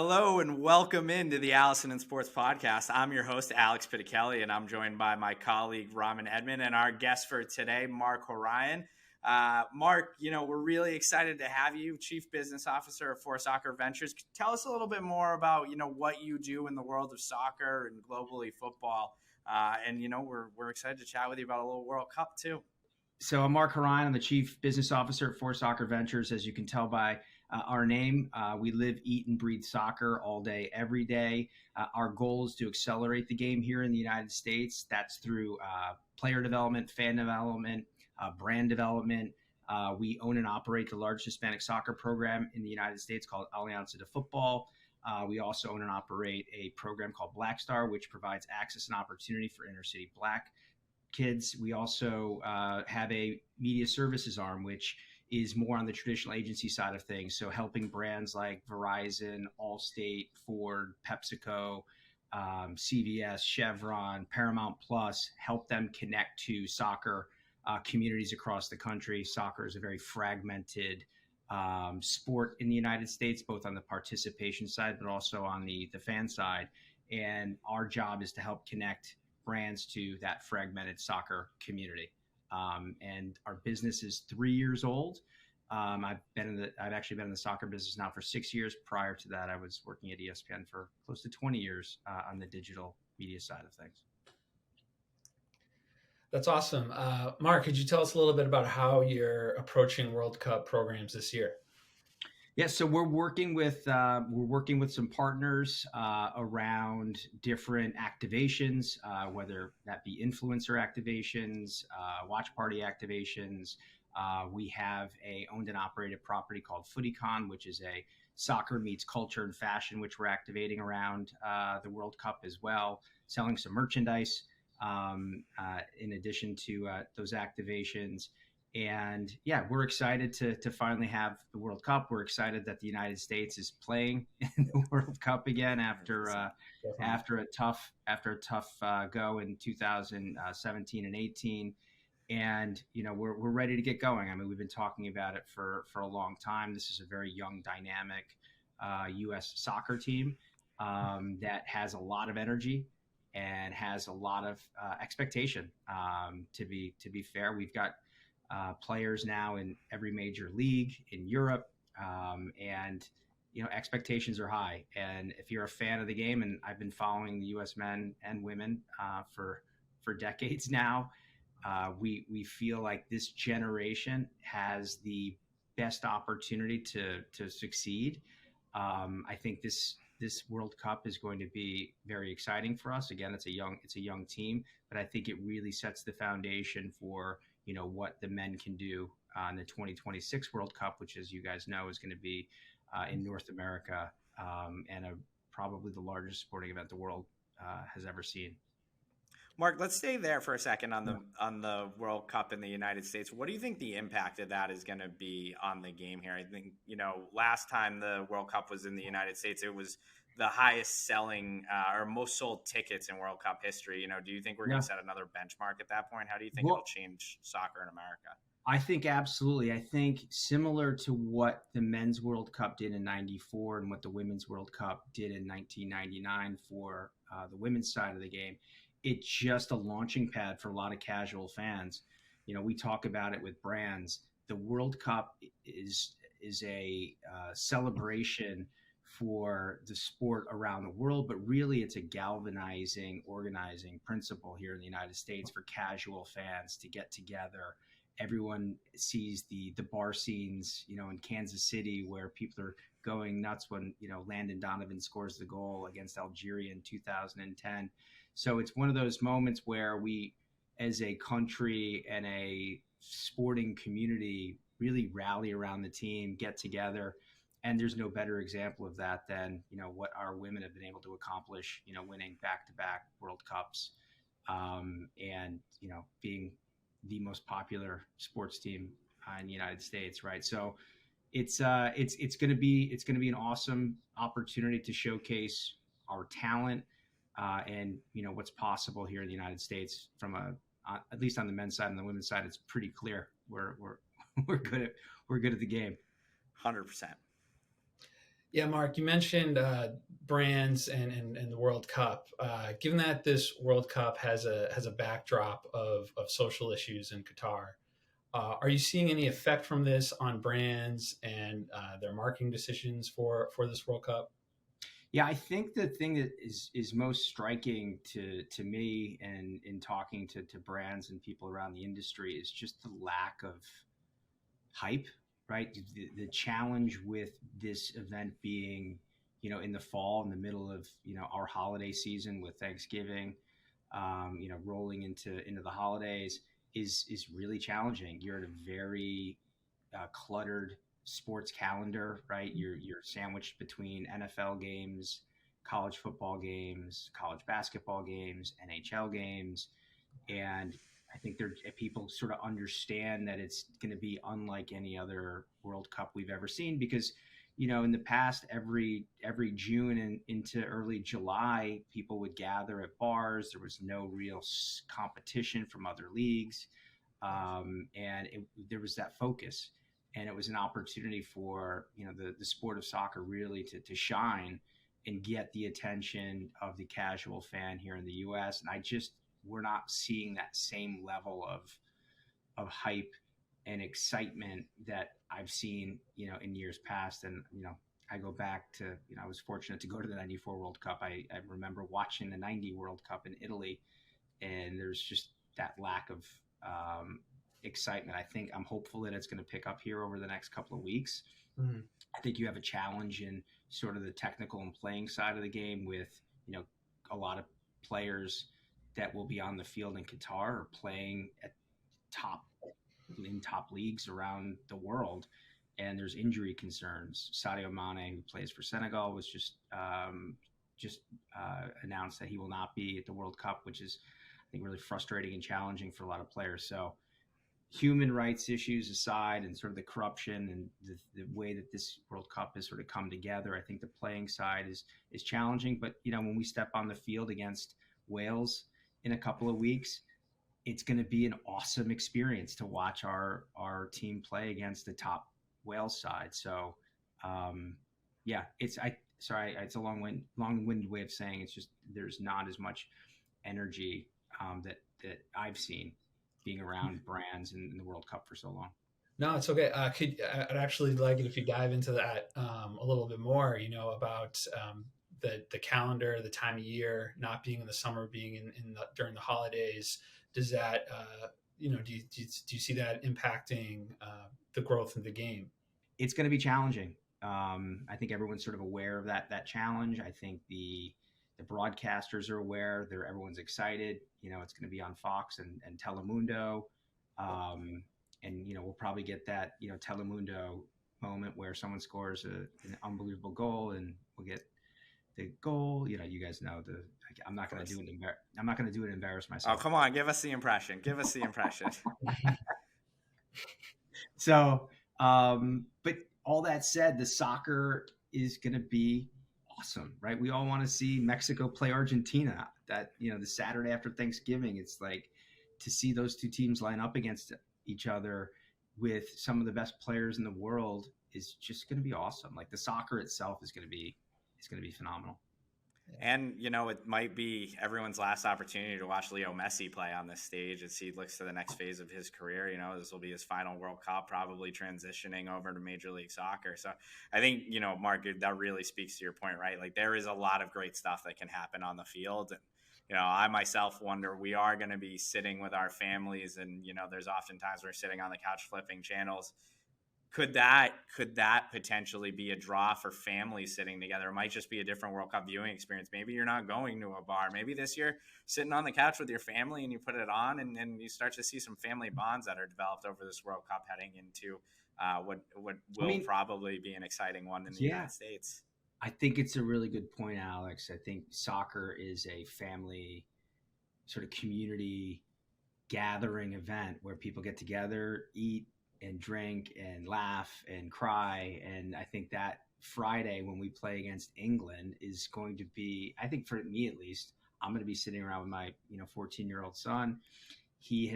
Hello and welcome into the Allison and Sports Podcast. I'm your host, Alex Pitichelli, and I'm joined by my colleague, Raman Edmond, and our guest for today, Marc Horine. Marc, we're really excited to have you, Chief Business Officer of For Soccer Ventures. Tell us a little bit more about, what you do in the world of soccer and globally football. We're excited to chat with you about a little World Cup too. So I'm Marc Horine. I'm the Chief Business Officer at For Soccer Ventures. As you can tell by our name, we live, eat, and breathe soccer all day, every day. Our goal is to accelerate the game here in the United States. That's through player development, fan development, brand development. We own and operate the largest Hispanic soccer program in the United States called Allison de Football. We also own and operate a program called Black Star, which provides access and opportunity for inner city Black kids. We also have a media services arm, which is more on the traditional agency side of things. So helping brands like Verizon, Allstate, Ford, PepsiCo, CVS, Chevron, Paramount Plus, help them connect to soccer communities across the country. Soccer is a very fragmented sport in the United States, both on the participation side, but also on the fan side. And our job is to help connect brands to that fragmented soccer community. And our business is 3 years old. I've actually been in the soccer business now for 6 years. Prior to that, I was working at ESPN for close to 20 years on the digital media side of things. That's awesome. Marc, could you tell us a little bit about how you're approaching World Cup programs this year? Yeah, so we're working with some partners around different activations, whether that be influencer activations, watch party activations. We have a owned and operated property called FootyCon, which is a soccer meets culture and fashion, which we're activating around the World Cup as well, selling some merchandise in addition to those activations. And yeah, we're excited to finally have the World Cup. We're excited that the United States is playing in the World Cup again after a tough go in 2017 and 18. And we're ready to get going. I mean, we've been talking about it for a long time. This is a very young, dynamic U.S. soccer team that has a lot of energy and has a lot of expectation. To be fair, we've got players now in every major league in Europe, and expectations are high. And if you're a fan of the game, and I've been following the U.S. men and women for decades now, we feel like this generation has the best opportunity to succeed. I think this World Cup is going to be very exciting for us. Again, it's a young team, but I think it really sets the foundation for what the men can do in the 2026 World Cup, which, as you guys know, is going to be in North America, and probably the largest sporting event the world has ever seen. Marc, let's stay there for a second on the World Cup in the United States. What do you think the impact of that is going to be on the game here? I think, last time the World Cup was in the United States, it was the highest selling or most sold tickets in World Cup history. Do you think we're going to set another benchmark at that point? How do you think it'll change soccer in America? I think absolutely. I think similar to what the Men's World Cup did in '94 and what the Women's World Cup did in 1999 for the women's side of the game, it's just a launching pad for a lot of casual fans. We talk about it with brands. The World Cup is a celebration for the sport around the world, but really it's a galvanizing, organizing principle here in the United States for casual fans to get together. Everyone sees the bar scenes, in Kansas City, where people are going nuts when, Landon Donovan scores the goal against Algeria in 2010. So it's one of those moments where we, as a country and a sporting community, really rally around the team, get together. And there's no better example of that than, what our women have been able to accomplish, winning back-to-back World Cups, and, being the most popular sports team in the United States. Right. So it's going to be an awesome opportunity to showcase our talent, and what's possible here in the United States from at least on the men's side. And the women's side, it's pretty clear we're good at the game. 100%. Yeah, Mark, you mentioned brands and the World Cup. Given that this World Cup has a backdrop of social issues in Qatar, are you seeing any effect from this on brands and their marketing decisions for this World Cup? Yeah, I think the thing that is most striking to me and in talking to brands and people around the industry is just the lack of hype, right? The challenge with this event being, in the fall, in the middle of, our holiday season with Thanksgiving, rolling into the holidays is really challenging. You're at a very cluttered sports calendar, right? You're sandwiched between NFL games, college football games, college basketball games, NHL games, and I think people sort of understand that it's going to be unlike any other World Cup we've ever seen because, in the past, every June and into early July, people would gather at bars. There was no real competition from other leagues, and there was that focus, and it was an opportunity for the sport of soccer really to shine and get the attention of the casual fan here in the U.S. And we're not seeing that same level of hype and excitement that I've seen, in years past. And, I go back to, I was fortunate to go to the 94 World Cup. I remember watching the 90 World Cup in Italy, and there's just that lack of excitement. I'm hopeful that it's going to pick up here over the next couple of weeks. Mm-hmm. I think you have a challenge in sort of the technical and playing side of the game with, a lot of players that will be on the field in Qatar or playing at top leagues around the world, and there's injury concerns. Sadio Mane, who plays for Senegal, was just announced that he will not be at the World Cup, which is, I think, really frustrating and challenging for a lot of players. So, human rights issues aside, and sort of the corruption and the way that this World Cup has sort of come together, I think the playing side is challenging. But when we step on the field against Wales in a couple of weeks, it's going to be an awesome experience to watch our team play against the top Wales side. So, yeah, it's a long-winded way of saying it's just there's not as much energy that I've seen being around brands in the World Cup for so long. No, it's okay. I'd actually like it if you dive into that a little bit more. About the calendar, the time of year, not being in the summer, being during the holidays. Does that do you see that impacting the growth of the game? It's going to be challenging. I think everyone's sort of aware of that challenge. I think the broadcasters are aware. Everyone's excited. It's going to be on Fox and Telemundo, and we'll probably get that Telemundo moment where someone scores an unbelievable goal, and we'll get the goal. You guys know I'm not going to do it. I'm not going to do it and embarrass myself. Oh, come on, give us the impression. So, but all that said, the soccer is going to be awesome, right? We all want to see Mexico play Argentina. That the Saturday after Thanksgiving, it's like to see those two teams line up against each other with some of the best players in the world is just going to be awesome. Like the soccer itself is going to be phenomenal. And, it might be everyone's last opportunity to watch Leo Messi play on this stage as he looks to the next phase of his career. This will be his final World Cup, probably transitioning over to Major League Soccer. So I think, Mark, that really speaks to your point, right? Like there is a lot of great stuff that can happen on the field. And, I myself wonder, we are going to be sitting with our families and, there's oftentimes we're sitting on the couch flipping channels. Could that potentially be a draw for families sitting together? It might just be a different World Cup viewing experience. Maybe you're not going to a bar. Maybe this year sitting on the couch with your family and you put it on and you start to see some family bonds that are developed over this World Cup heading into what will probably be an exciting one in the United States. I think it's a really good point, Alex. I think soccer is a family sort of community gathering event where people get together, eat, and drink and laugh and cry. And I think that Friday when we play against England is going to be, I think for me at least, I'm going to be sitting around with my 14-year-old son. He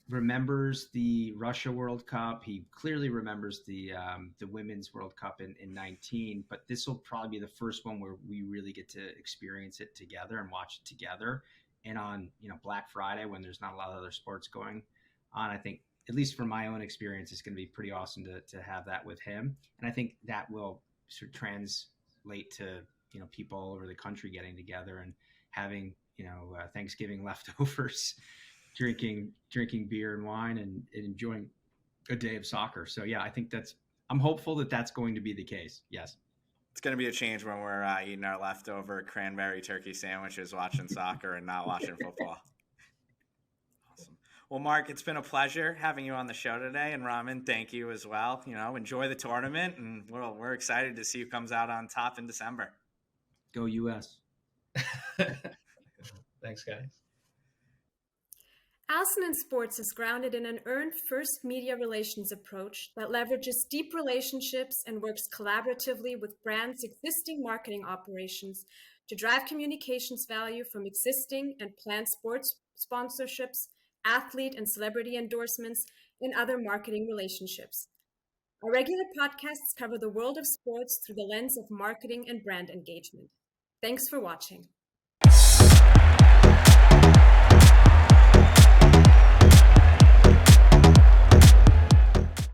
remembers the Russia World Cup. He clearly remembers the Women's World Cup in 19. But this will probably be the first one where we really get to experience it together and watch it together. And on Black Friday, when there's not a lot of other sports going on, I think, at least from my own experience, it's going to be pretty awesome to have that with him. And I think that will sort of translate to people all over the country getting together and having Thanksgiving leftovers, drinking beer and wine, and enjoying a day of soccer. So yeah, I think I'm hopeful that that's going to be the case. Yes. It's going to be a change when we're eating our leftover cranberry turkey sandwiches, watching soccer and not watching football. Awesome. Well, Marc, it's been a pleasure having you on the show today. And Raman, thank you as well. Enjoy the tournament, and we're excited to see who comes out on top in December. Go US. Thanks, guys. Allison in Sports is grounded in an earned first media relations approach that leverages deep relationships and works collaboratively with brands' existing marketing operations to drive communications value from existing and planned sports sponsorships, athlete and celebrity endorsements, and other marketing relationships. Our regular podcasts cover the world of sports through the lens of marketing and brand engagement. Thanks for watching.